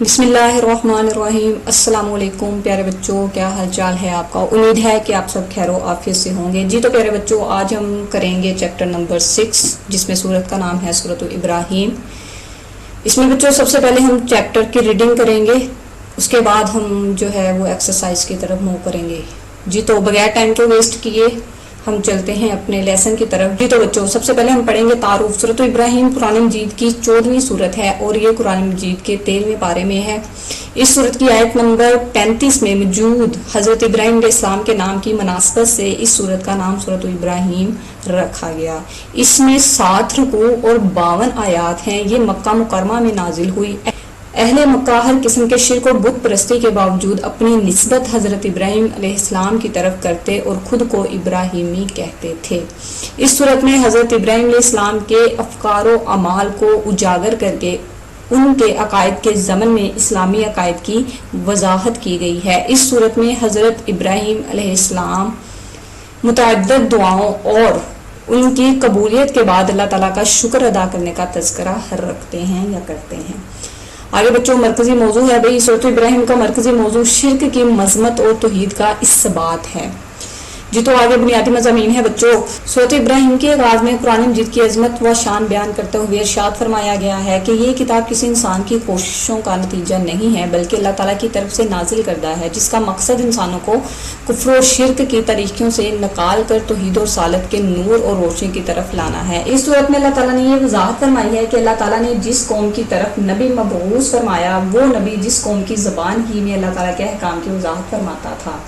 بسم اللہ الرحمن الرحیم۔ السلام علیکم پیارے بچوں، کیا حال چال ہے آپ کا؟ امید ہے کہ آپ سب خیر و عافیت سے ہوں گے۔ جی تو پیارے بچوں، آج ہم کریں گے چیپٹر نمبر 6، جس میں سورت کا نام ہے سورۃ ابراہیم۔ اس میں بچوں سب سے پہلے ہم چیپٹر کی ریڈنگ کریں گے، اس کے بعد ہم جو ہے وہ ایکسرسائز کی طرف موو کریں گے۔ جی تو بغیر ٹائم کو ویسٹ کیے ہم چلتے ہیں اپنے لیسن کی طرف۔ جی تو بچوں سب سے پہلے ہم پڑھیں گے تعارف۔ سورۃ ابراہیم قرآن مجید کی 14ویں سورت ہے اور یہ قرآن مجید کے 13ویں پارے میں ہے۔ اس سورت کی آیت نمبر 35 میں موجود حضرت ابراہیم علیہ السلام کے نام کی مناسبت سے اس سورت کا نام سورۃ ابراہیم رکھا گیا۔ اس میں 7 رکوع اور 52 آیات ہیں۔ یہ مکہ مکرمہ میں نازل ہوئی۔ اہل مکہ ہر قسم کے شرک اور بت پرستی کے باوجود اپنی نسبت حضرت ابراہیم علیہ السلام کی طرف کرتے اور خود کو ابراہیمی کہتے تھے۔ اس صورت میں حضرت ابراہیم علیہ السلام کے افکار و اعمال کو اجاگر کر کے ان کے عقائد کے ضمن میں اسلامی عقائد کی وضاحت کی گئی ہے۔ اس صورت میں حضرت ابراہیم علیہ السلام متعدد دعاؤں اور ان کی قبولیت کے بعد اللہ تعالیٰ کا شکر ادا کرنے کا تذکرہ رکھتے ہیں یا کرتے ہیں۔ آگے بچوں مرکزی موضوع ہے بھئی سورۃ ابراہیم کا مرکزی موضوع شرک کی مذمت اور توحید کا اثبات ہے۔ جی تو آگے بنیادی مضامین ہے بچوں۔ سورۃ ابراہیم کے آغاز میں قرآن مجید کی عظمت و شان بیان کرتے ہوئے ارشاد فرمایا گیا ہے کہ یہ کتاب کسی انسان کی کوششوں کا نتیجہ نہیں ہے بلکہ اللہ تعالیٰ کی طرف سے نازل کردہ ہے، جس کا مقصد انسانوں کو کفر و شرک کی طریقوں سے نکال کر توحید اور رسالت کے نور اور روشنی کی طرف لانا ہے۔ اس صورت میں اللہ تعالیٰ نے یہ وضاحت فرمائی ہے کہ اللہ تعالیٰ نے جس قوم کی طرف نبی مبعوث فرمایا وہ نبی جس قوم کی زبان ہی میں اللہ تعالیٰ کے احکام کی وضاحت فرماتا تھا۔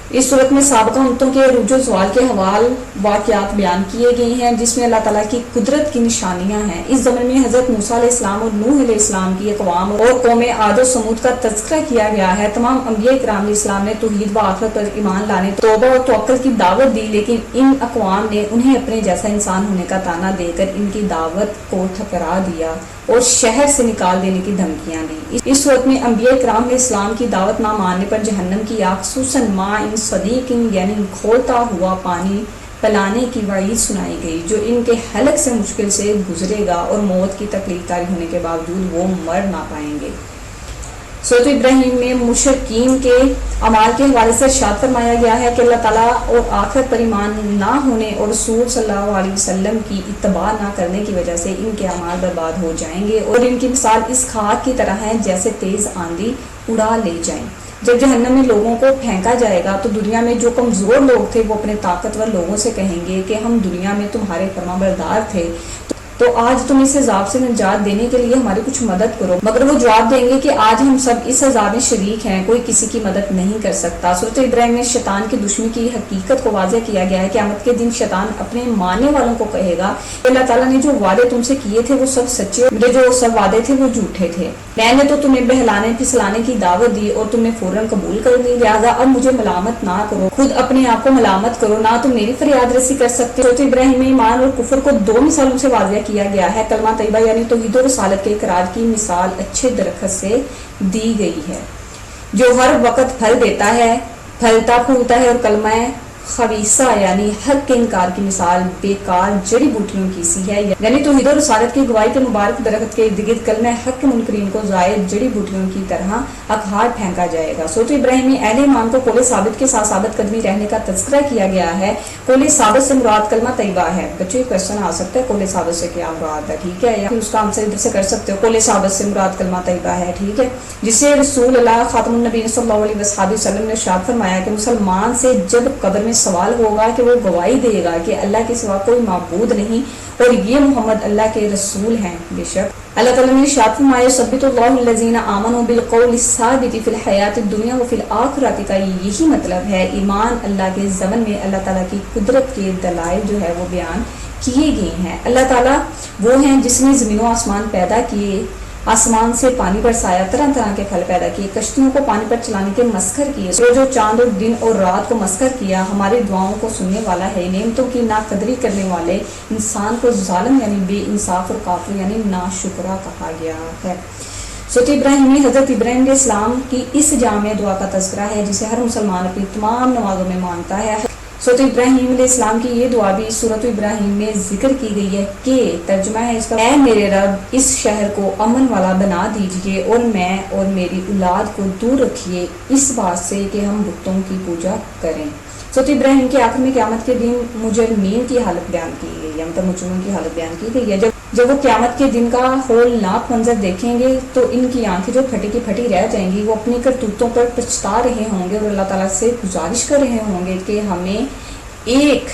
اس صورت میں سابقہ امتوں کے عروج و زوال کے حوال واقعات بیان کیے گئے ہیں، جس میں اللہ تعالیٰ کی قدرت کی نشانیاں ہیں۔ اس زمن میں حضرت موسیٰ علیہ السلام اور نوح علیہ السلام کی اقوام اور قوم عاد و ثمود کا تذکرہ کیا گیا ہے۔ تمام انبیاء کرام علیہ السلام نے توحید و آخرت پر ایمان لانے، توبہ اور توکل کی دعوت دی، لیکن ان اقوام نے انہیں اپنے جیسا انسان ہونے کا طعنہ دے کر ان کی دعوت کو ٹھکرا دیا اور شہر سے نکال دینے کی دھمکیاں دی۔ اس صورت میں انبیاء کرام علیہ السلام کی دعوت نہ ماننے پر جہنم کی آگ خصوصاً ماء صدیق یعنی کھولتا ہوا پانی پلانے کی وعید سنائی گئی، جو ان کے حلق سے مشکل سے گزرے گا اور موت کی تکلیف داری ہونے کے باوجود وہ مر نہ پائیں گے۔ سورۃ ابراہیم میں مشرکین کے اعمال کے حوالے سے ارشاد فرمایا گیا ہے کہ اللہ تعالیٰ اور آخرت پر ایمان نہ ہونے اور رسول صلی اللہ علیہ وسلم کی اتباع نہ کرنے کی وجہ سے ان کے اعمال برباد ہو جائیں گے اور ان کی مثال اس خاک کی طرح ہے جیسے تیز آندھی اڑا لے جائیں۔ جب جہنم میں لوگوں کو پھینکا جائے گا تو دنیا میں جو کمزور لوگ تھے وہ اپنے طاقتور لوگوں سے کہیں گے کہ ہم دنیا میں تمہارے فرمانبردار تھے، تو آج تم اس عذاب سے نجات دینے کے لیے ہماری کچھ مدد کرو، مگر وہ جواب دیں گے کہ آج ہم سب اس عذاب میں شریک ہیں، کوئی کسی کی مدد نہیں کر سکتا۔ سورۃ ابراہیم میں شیطان کی دشمنی کی حقیقت کو واضح کیا گیا ہے۔ قیامت کے دن شیطان اپنے ماننے والوں کو کہے گا کہ اللہ تعالیٰ نے جو وعدے تم سے کیے تھے وہ سب سچے اور میرے جو سب وعدے تھے وہ جھوٹے تھے۔ میں نے تو تمہیں بہلانے پھسلانے کی دعوت دی اور تم نے فوراً قبول کر لی، لہٰذا اب مجھے ملامت نہ کرو، خود اپنے آپ کو ملامت کرو، نہ تم میری فریاد رسی کر سکتے۔ سورۃ ابراہیم میں ایمان اور کفر کو 2 مثالوں سے واضح کیا گیا ہے۔ کلمہ طیبہ یعنی توحید و رسالت کے اقرار کی مثال اچھے درخت سے دی گئی ہے جو ہر وقت پھل دیتا ہے، پھلتا پھولتا ہے، اور کلمہ خبیثہ یعنی حق کے انکار کی مثال بیکار جڑی بوٹیوں کی سی ہے، یعنی توحید و رسالت کی گواہی کے مبارک درخت کے ارد گرد کلمہ حق کے منکرین کو زائد جڑی بوٹیوں کی طرح اکھاڑ پھینکا جائے گا۔ سورۃ ابراہیم میں اہل ایمان کو قول ثابت کے ساتھ ثابت قدمی رہنے کا تذکرہ کیا گیا ہے۔ قول ثابت سے مراد کلمہ طیبہ ہے۔ بچوں یہ کوشچن آ سکتا ہے قول ثابت سے کیا مراد ہے، ٹھیک ہے، یا اس کا آنسر ادھر سے کر سکتے ہو۔ قول ثابت سے مراد کلمہ طیبہ ہے، ٹھیک ہے، جسے رسول اللہ خاتم النبی صلی اللہ علیہ وسلم نے ارشاد فرمایا کہ مسلمان سے جب قبر میں سوال ہوگا کہ وہ گواہی دے گا کہ اللہ کے سوا کوئی معبود نہیں اور یہ محمد اللہ کے رسول ہیں، بے شک اللہ تعالیٰ نے ارشاد فرمایا یثبت اللہ الذین آمنوا بالقول الثابت فی الحیات الدنیا وفی الآخرۃ کا یہی مطلب ہے۔ ایمان اللہ کے ضمن میں اللہ تعالیٰ کی قدرت کے دلائل جو ہے وہ بیان کیے گئے ہیں۔ اللہ تعالیٰ وہ ہیں جس نے زمین و آسمان پیدا کیے، آسمان سے پانی برسایا، طرح طرح کے پھل پیدا کیے، کشتیوں کو پانی پر چلانے کے مسخر کیے، سورج و چاند اور دن اور رات کو مسخر کیا، ہماری دعاؤں کو سننے والا ہے، نعمتوں کی ناقدری کرنے والے انسان کو ظالم یعنی بے انصاف اور کافر یعنی ناشکرا کہا گیا ہے۔ سورۃ ابراہیم میں حضرت ابراہیم علیہ السلام کی اس جامع دعا کا تذکرہ ہے جسے ہر مسلمان اپنی تمام نمازوں میں مانتا ہے۔ सूरत इब्राहिम अलैहिस्सलाम की ये दुआ भी सूरत इब्राहिम में जिक्र की गई है कि तर्जुमा है इसका, ऐ मेरे रब इस शहर को अमन वाला बना दीजिए और मैं और मेरी औलाद को दूर रखिए इस बात से कि हम बुतों की पूजा करें। सूरत इब्राहिम के आखिर में क़यामत के दिन मुजरिमीन की हालत बयान की गई है, मतलब मुजरिमों की हालत बयान की गई है। जब वो क़यामत के दिन का होलनाक मंजर देखेंगे तो इनकी आंखें जो फटी की फटी रह जाएंगी, वो अपनी करतूतों पर पछता रहे होंगे और अल्लाह ताला से गुजारिश कर रहे होंगे कि हमें एक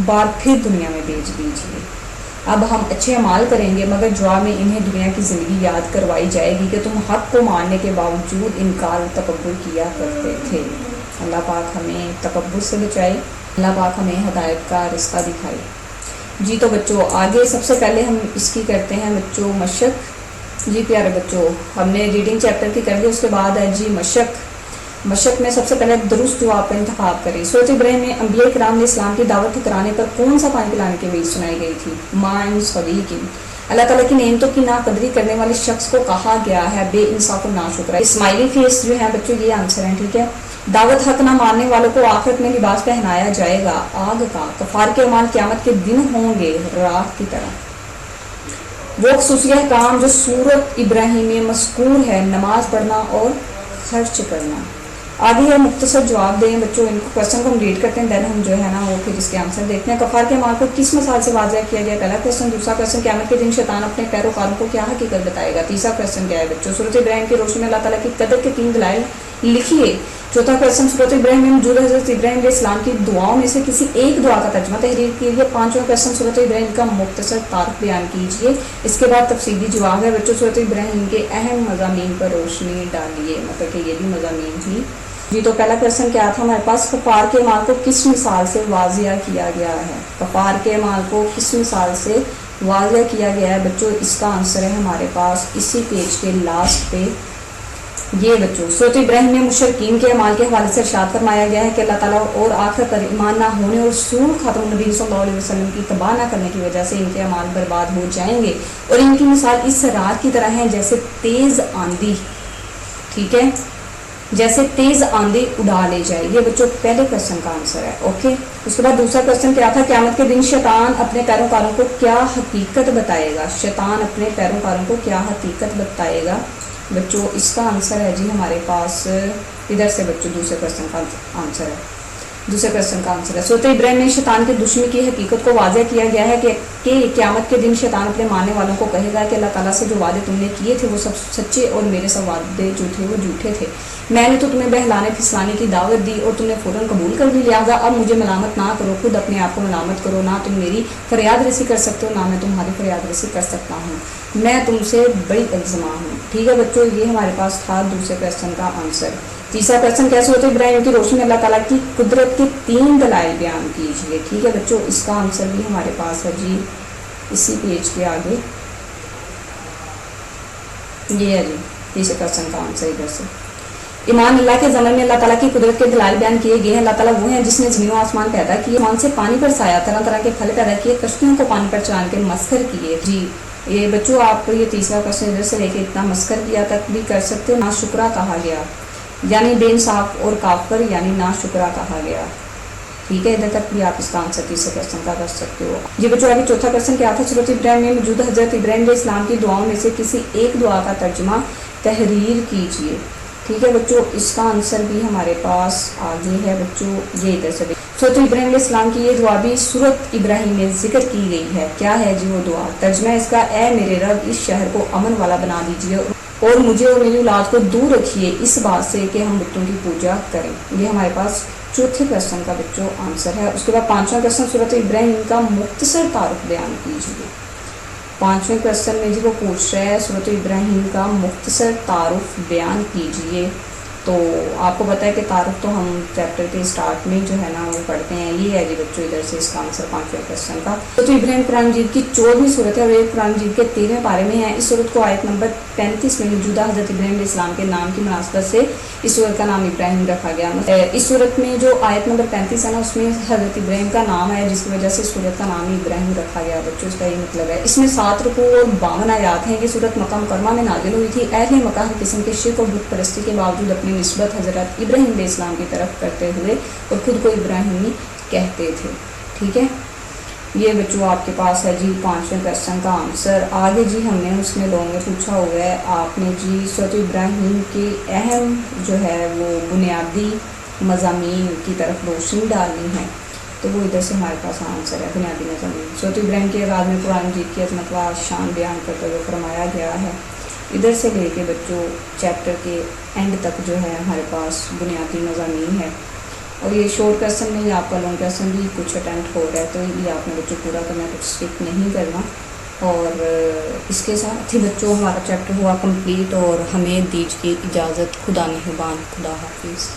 बार फिर दुनिया में भेज दीजिए। अब हम अच्छे अमाल करेंगे, मगर जवाब में इन्हें दुनिया की ज़िंदगी याद करवाई जाएगी कि तुम हक़ को मानने के बावजूद इनकार तकब्बुर किया करते थे। अल्लाह पाक हमें तकब्बुर से बचाए, अल्लाह पाक हमें हदायत का रास्ता दिखाए। जी तो बच्चों, आगे सबसे पहले हम इसकी करते हैं बच्चों मशक। जी प्यारे बच्चों, हमने रीडिंग चैप्टर की कर ली, उसके बाद है जी मशक। मशक में सबसे पहले दुरुस्त जवाब का इंतखाब करें। सूरत इब्राहिम में अंबिया किराम ने इस्लाम की दावत ठुकराने पर कौन सा पानी पिलाने की वईद सुनाई गई थी? माइन सदीकिन, अल्लाह ताला की नेमतों की नाकदरी करने वाले शख्स को कहा गया है बेइंसाफ और नाशुक्र। स्माइली फेस जो है बच्चों ये आंसर है, ठीक है। दावत हक न मानने वालों को आखिरत में लिबास पहनाया जाएगा आग का। कफार के अमाल क़यामत के दिन होंगे राख की तरह। वो खसूसिया काम जो सूरत इब्राहिम में मज़कूर है, नमाज पढ़ना और खर्च करना। आगे है मुख्तसर जवाब दें बच्चों। इनको क्वेश्चन को हम रीड करते हैं, देन हम जो है ना वो फिर इसके आंसर देखते हैं। कफार के अमाल को किस मिसाल से वाज़ह किया गया? पहला क्वेश्चन। दूसरा क्वेश्चन, क़यामत के दिन शैतान अपने पैरोकारों को क्या हकीकत बताएगा? तीसरा क्वेश्चन क्या है बच्चों? सूरत इब्राहिम की रोशनी में अल्लाह ताला की कदर के 3 दलाइल लिखिए। चौथा क्वेश्चन, सूरत इब्राहिम में मौजूद हज़रत इब्राहिम अलैहिस्सलाम की दुआओं में से किसी एक दुआ का तर्जुमा तहरीर कीजिए। पांचवा क्वेश्चन, सूरत इब्राहिम का मुख्तसर तारीफ बयान कीजिए। इसके बाद तफसीली जवाब है बच्चों। सूरत इब्राहिम के अहम मज़ामीन पर रोशनी डालिए, मतलब कि ये भी मज़ामीन थी। जी तो पहला क्वेश्चन क्या था हमारे पास? कफार के अमाल को किस मिसाल से वाज़िया किया गया है? कफार के अमाल को किस मिसाल से वाज़िया किया गया है बच्चों? इसका आंसर है हमारे पास इसी पेज के लास्ट पे ये बच्चों। सूरत इब्राहिम में मुशरिकीन के अमाल के हवाले से इरशाद फरमाया गया है कि अल्लाह ताला और आखिरत पर ईमान ना होने और रसूल खातमुन नबी सल्लल्लाहु अलैहि वसल्लम की तबाह ना करने की वजह से इनके अमाल बर्बाद हो जाएंगे और इनकी मिसाल इस रात की तरह है जैसे तेज़ आंधी, ठीक है, जैसे तेज आंधी उड़ा ले जाए। ये बच्चों पहले क्वेश्चन का आंसर है, ओके। उसके बाद दूसरा क्वेश्चन क्या था? क़यामत के दिन शैतान अपने पैरोकारों को क्या हकीकत बताएगा? शैतान अपने पैरोकारों को क्या हकीकत बताएगा बच्चों? इसका आंसर है जी हमारे पास इधर से बच्चों, दूसरे क्वेश्चन का आंसर है, दूसरे क्वेश्चन का आंसर है। सूरत इब्राहिम में शैतान के दुश्मनी की हकीकत को वाज़ह किया गया है कि क़यामत के दिन शैतान अपने मानने वालों को कहेगा कि अल्लाह ताला से जो वादे तुमने किए थे वो सब सच्चे और मेरे सब वादे जो थे वो झूठे थे। मैंने तो तुम्हें बहलाने फिसलाने की दावत दी और तुमने फ़ौरन कबूल कर ली, लिहाजा अब मुझे मलामत ना करो, खुद अपने आप को मलामत करो। ना तुम मेरी फरियाद रसी कर सकते हो, ना मैं तुम्हारी फरियाद रसी कर सकता हूँ। मैं तुमसे बड़ी अल्ज़मा हूँ, ठीक है बच्चों। ये हमारे पास था दूसरे क्वेश्चन का आंसर। तीसरा क्वेश्चन, कैसे होते इब्राहिम की रोशनी में अल्लाह ताला की कुदरत के 3 दलाइल बयान कीजिए, ठीक है बच्चों। इसका आंसर भी हमारे पास है जी इसी पेज के आगे, ये है जी तीसरे क्वेश्चन का आंसर इधर से। ईमान अल्लाह के ज़मन में अल्लाह ताला की कुदरत के दलाइल बयान किए गए हैं। अल्लाह ताला वो हैं जिसने ज़मीन और आसमान पैदा किए, आसमान से पानी बरसाया, तरह तरह के फल पैदा किए, कश्तियों को पानी पर चलाने के मस्खर किए। जी ये बच्चों आप ये तीसरा क्वेश्चन इधर से लेके इतना मस्खर किया तक भी कर सकते हो। ना शुक्रा कहा गया, यानी बेइंसाफ और काफिर यानी ना शुक्रा कहा गया, ठीक है। इधर तक भी आप इसका आंसर तीसरे क्वेश्चन का कर सकते हो। जी बच्चों अभी चौथा क्वेश्चन क्या था? सूरत इब्राहिम में मौजूद हज़रत इब्राहिम अलैहिस्सलाम की दुआओं में से किसी एक दुआ का तर्जुमा तहरीर कीजिए, ठीक है बच्चों। इसका आंसर भी हमारे पास आगे है बच्चों, ये इधर से। सूरत इब्राहिम अलैहिस्सलाम की ये दुआ भी सूरत इब्राहिम में जिक्र की गई है। क्या है जी वो दुआ? तर्जुमा इसका, ए मेरे रब इस शहर को अमन वाला बना दीजिए और मुझे और मेरी औलाद को दूर रखिए इस बात से कि हम बुतों की पूजा करें। ये हमारे पास चौथे क्वेश्चन का बच्चों आंसर है। उसके बाद पांचवा क्वेश्चन, सूरत इब्राहिम का मुख्तसर तारुफ बयान कीजिए। पांचवें क्वेश्चन में जी वो पूछ रहा है सूरत इब्राहिम का मुख्तसर तारुफ बयान कीजिए। तो आपको पता है कि तारुफ तो हम चैप्टर के स्टार्ट में जो है ना वो पढ़ते हैं। ये है जी बच्चों इधर से इसका आंसर पांचवें क्वेश्चन का। तो इब्राहिम कुरान मजीद की 14वीं सूरत है और ये कुरान मजीद के 13वें पारे में है। इस सूरत को आयत नंबर 35 में मौजूदा हज़रत इब्राहिम अलैहिस्सलाम के नाम की मुनासबत से इस सूरत का नाम इब्राहिम रखा गया। इस सूरत में जो आयत नंबर 35 है ना उसमें हज़रत इब्राहिम का नाम है, जिसकी वजह से सूरत का नाम इब्राहिम रखा गया बच्चों। इसका ये मतलब है। इसमें 7 रुकू और 52 आयात हैं। ये सूरत मक्का मुकरमा में नाजिल हुई थी। अहले मक्का हर किस्म के शिर्क और बुत परस्ती के बावजूद अपने नस्बत हज़रत इब्राहीम अलैहिस्सलाम की तरफ करते हुए और ख़ुद को इब्राहिमी कहते थे। ठीक है, ये बच्चों आपके पास है जी 5वें क्वेश्चन का आंसर। आगे जी हमने उसमें लोगों में पूछा हुआ है, आपने जी सूरत इब्राहीम के अहम जो है वो बुनियादी मज़ामीन की तरफ रोशनी डालनी है, तो वो इधर से हमारे पास आंसर है बुनियादी मज़ामीन। सूरत इब्राहीम के आगाज़ में कुरान मजीद की अज़मत व शान बयान करते हुए फरमाया गया है। इधर से लेके बच्चों चैप्टर के एंड तक जो है हमारे पास बुनियादी मज़ामीन है। और ये शॉर्ट क्वेश्चन में ही आपका लॉन्ग क्वेश्चन भी कुछ अटेम्प्ट हो रहा है, तो ये आपने बच्चों पूरा करना, कुछ स्किप नहीं करना। और इसके साथ ही बच्चों हमारा चैप्टर हुआ कंप्लीट और हमें दीजिए इजाज़त। खुदा निगहबान, खुदा हाफिज़।